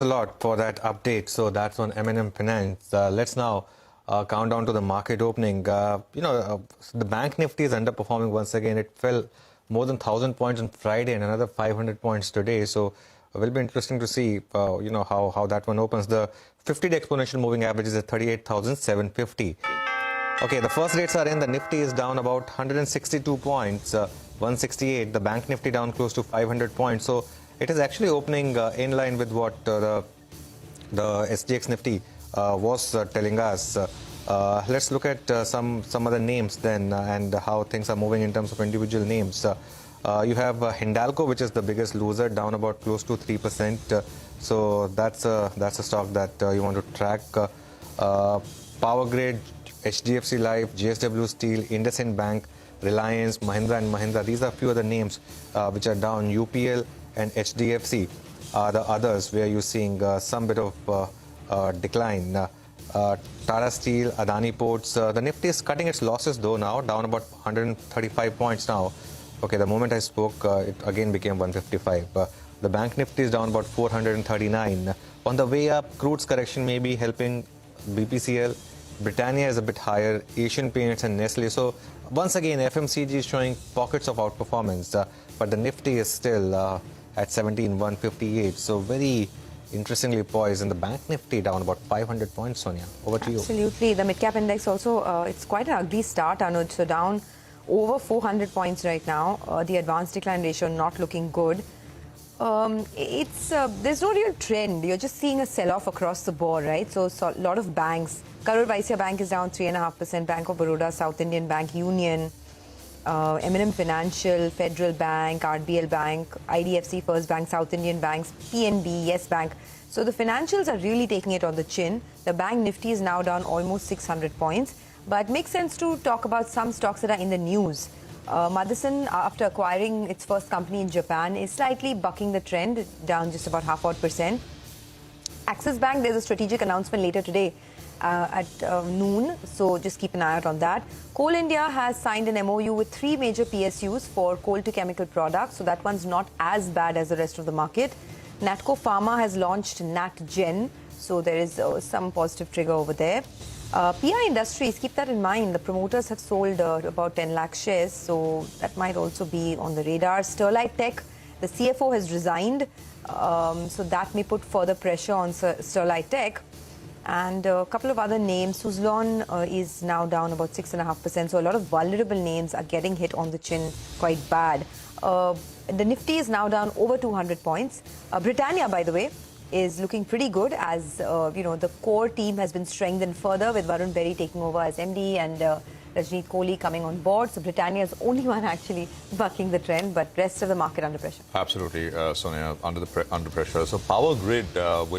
A lot for that update. So that's on M&M Finance. Let's now count down to the market opening. The bank Nifty is underperforming once again. It fell more than 1,000 points on Friday and another 500 points today. So it will be interesting to see, how that one opens. The 50-day exponential moving average is at 38,750. Okay, the first rates are in. The Nifty is down about 162 points, 168. The bank Nifty down close to 500 points. So it is actually opening in line with what the SGX Nifty was telling us. Let's look at some other names then and how things are moving in terms of individual names. You have Hindalco, which is the biggest loser, down about close to 3%. So that's a stock that you want to track. Power Grid, HDFC Life, JSW Steel, IndusInd Bank, Reliance, Mahindra & Mahindra. These are a few other names which are down. UPL and HDFC are the others where you're seeing some bit of decline. Tata Steel, Adani Ports. The Nifty is cutting its losses though now, down about 135 points now. Okay, the moment I spoke, it again became 155. The bank Nifty is down about 439. On the way up, crude's correction may be helping BPCL. Britannia is a bit higher, Asian Paints and Nestle. So once again, FMCG is showing pockets of outperformance, but the Nifty is still at 17,158. So very interestingly poised, and the bank Nifty down about 500 points, Sonia. Over to you. Absolutely. The mid-cap index also, it's quite an ugly start, Anuj. So down over 400 points right now. The advanced decline ratio not looking good. There's no real trend. You're just seeing a sell-off across the board, right? So a lot of banks. Karur Vysya Bank is down 3.5%. Bank of Baroda, South Indian Bank, Union, M&M Financial, Federal Bank, RBL Bank, IDFC First Bank, South Indian Banks, PNB, Yes Bank. So the financials are really taking it on the chin. The bank Nifty is now down almost 600 points. But it makes sense to talk about some stocks that are in the news. Motherson, after acquiring its first company in Japan, is slightly bucking the trend, down just about 0.5%. Axis Bank, there's a strategic announcement later today at noon, so just keep an eye out on that. Coal India has signed an MOU with 3 major PSUs for coal-to-chemical products, so that one's not as bad as the rest of the market. Natco Pharma has launched NatGen, so there is some positive trigger over there. PI Industries, keep that in mind. The promoters have sold about 10 lakh shares, so that might also be on the radar. Sterlite Tech, the CFO has resigned, so that may put further pressure on Sterlite Tech. And a couple of other names. Suzlon is now down about 6.5%, so a lot of vulnerable names are getting hit on the chin quite bad. The Nifty is now down over 200 points. Britannia, by the way, is looking pretty good as, the core team has been strengthened further with Varun Berry taking over as MD and Rajneet Kohli coming on board. So Britannia is the only one actually bucking the trend, but rest of the market under pressure. Absolutely, Sonia, under pressure. So Power Grid will